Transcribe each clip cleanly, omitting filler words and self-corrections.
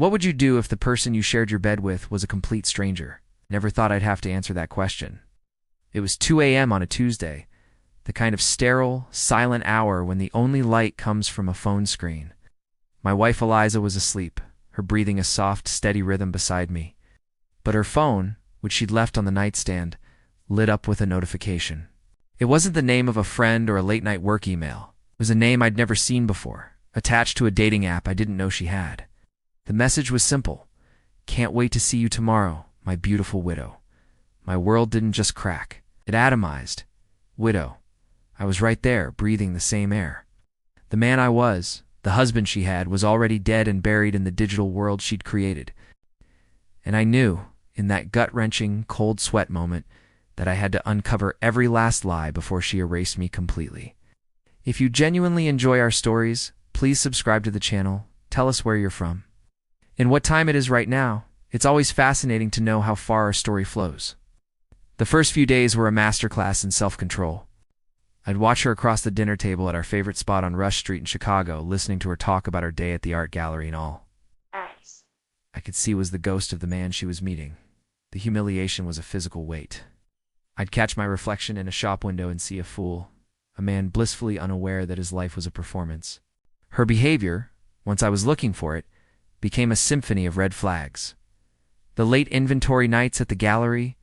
What would you do if the person you shared your bed with was a complete stranger? Never thought I'd have to answer that question. It was 2 a.m. on a Tuesday, the kind of sterile, silent hour when the only light comes from a phone screen. My wife Eliza was asleep, her breathing a soft, steady rhythm beside me. But her phone, which she'd left on the nightstand, lit up with a notification. It wasn't the name of a friend or a late-night work email. It was a name I'd never seen before, attached to a dating app I didn't know she had. The message was simple. "Can't wait to see you tomorrow, my beautiful widow." My world didn't just crack. It atomized. Widow. I was right there, breathing the same air. The man I was, the husband she had, was already dead and buried in the digital world she'd created. And I knew, in that gut-wrenching, cold sweat moment, that I had to uncover every last lie before she erased me completely. If you genuinely enjoy our stories, please subscribe to the channel. Tell us where you're from. In what time it is right now, it's always fascinating to know how far our story flows. The first few days were a masterclass in self-control. I'd watch her across the dinner table at our favorite spot on Rush Street in Chicago, listening to her talk about her day at the art gallery and all I could see was the ghost of the man she was meeting. The humiliation was a physical weight. I'd catch my reflection in a shop window and see a fool, a man blissfully unaware that his life was a performance. Her behavior, once I was looking for it, became a symphony of red flags. The late inventory nights at the gallery,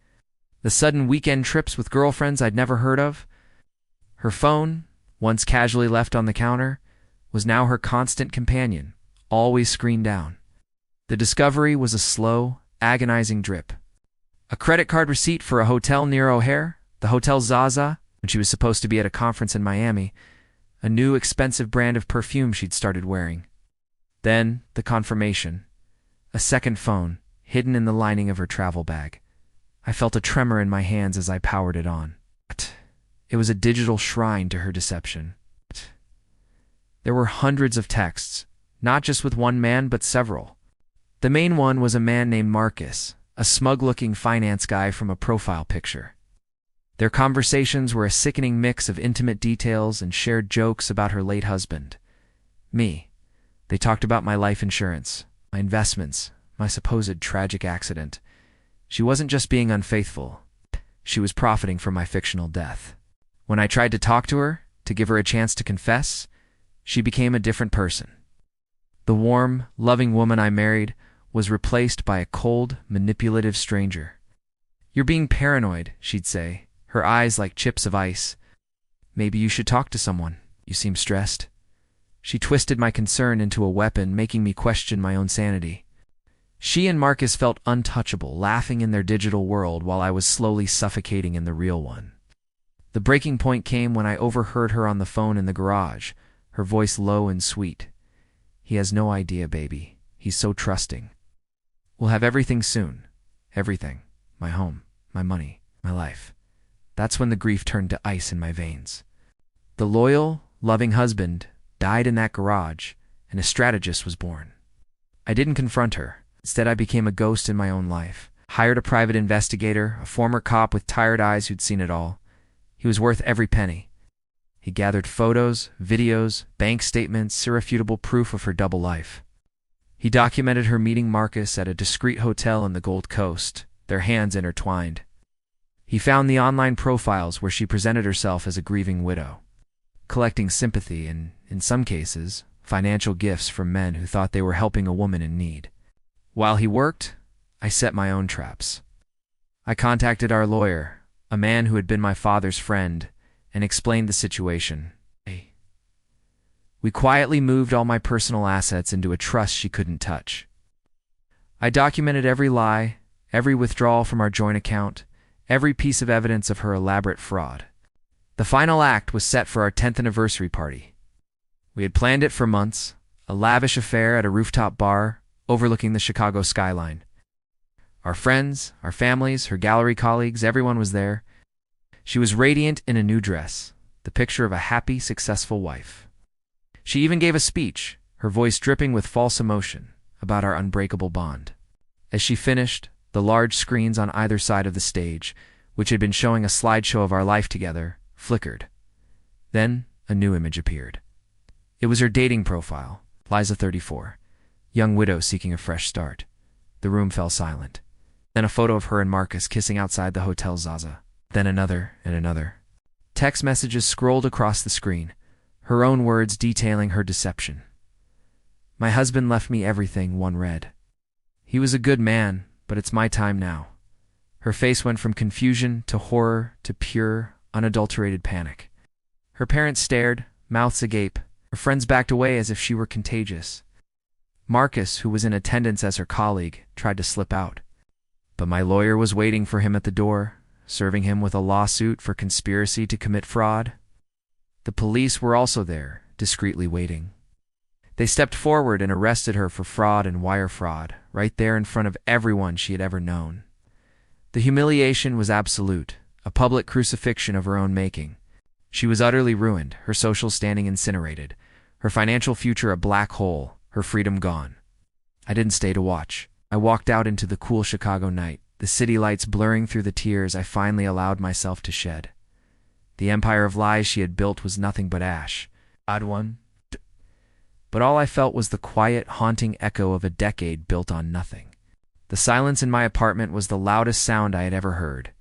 the sudden weekend trips with girlfriends I'd never heard of. Her phone, once casually left on the counter, was now her constant companion, always screened down. The discovery was a slow, agonizing drip. A credit card receipt for a hotel near O'Hare, the Hotel Zaza, when she was supposed to be at a conference in Miami, a new expensive brand of perfume she'd started wearing. Then, the confirmation. A second phone, hidden in the lining of her travel bag. I felt a tremor in my hands as I powered it on. It was a digital shrine to her deception. There were hundreds of texts, not just with one man, but several. The main one was a man named Marcus, a smug-looking finance guy from a profile picture. Their conversations were a sickening mix of intimate details and shared jokes about her late husband. Me. They talked about my life insurance, my investments, my supposed tragic accident. She wasn't just being unfaithful. She was profiting from my fictional death. When I tried to talk to her, to give her a chance to confess, she became a different person. The warm, loving woman I married was replaced by a cold, manipulative stranger. "You're being paranoid," she'd say, her eyes like chips of ice. "Maybe you should talk to someone. You seem stressed." She twisted my concern into a weapon, making me question my own sanity. She and Marcus felt untouchable, laughing in their digital world while I was slowly suffocating in the real one. The breaking point came when I overheard her on the phone in the garage, her voice low and sweet. "He has no idea, baby. He's so trusting. We'll have everything soon. Everything. My home, my money, my life." That's when the grief turned to ice in my veins. The loyal, loving husband died in that garage, and a strategist was born. I didn't confront her. Instead, I became a ghost in my own life. Hired a private investigator, a former cop with tired eyes who'd seen it all. He was worth every penny. He gathered photos, videos, bank statements, irrefutable proof of her double life. He documented her meeting Marcus at a discreet hotel in the Gold Coast, their hands intertwined. He found the online profiles where she presented herself as a grieving widow, collecting sympathy and, in some cases, financial gifts from men who thought they were helping a woman in need. While he worked, I set my own traps. I contacted our lawyer, a man who had been my father's friend, and explained the situation. We quietly moved all my personal assets into a trust she couldn't touch. I documented every lie, every withdrawal from our joint account, every piece of evidence of her elaborate fraud. The final act was set for our 10th anniversary party. We had planned it for months, a lavish affair at a rooftop bar overlooking the Chicago skyline. Our friends, our families, her gallery colleagues, everyone was there. She was radiant in a new dress, the picture of a happy, successful wife. She even gave a speech, her voice dripping with false emotion, about our unbreakable bond. As she finished, the large screens on either side of the stage, which had been showing a slideshow of our life together, flickered. Then a new image appeared. It was her dating profile, Liza 34. Young widow seeking a fresh start. The room fell silent. Then a photo of her and Marcus kissing outside the Hotel Zaza. Then another and another. Text messages scrolled across the screen, her own words detailing her deception. My husband left me everything, one read. He was a good man, but it's my time now. Her face went from confusion to horror to pure, unadulterated panic. Her parents stared, mouths agape. Her friends backed away as if she were contagious. Marcus, who was in attendance as her colleague, tried to slip out. But my lawyer was waiting for him at the door, serving him with a lawsuit for conspiracy to commit fraud. The police were also there, discreetly waiting. They stepped forward and arrested her for fraud and wire fraud, right there in front of everyone she had ever known. The humiliation was absolute, a public crucifixion of her own making. She was utterly ruined, her social standing incinerated, her financial future a black hole, her freedom gone. I didn't stay to watch. I walked out into the cool Chicago night, the city lights blurring through the tears I finally allowed myself to shed. The empire of lies she had built was nothing but ash. Odd one. But all I felt was the quiet, haunting echo of a decade built on nothing. The silence in my apartment was the loudest sound I had ever heard.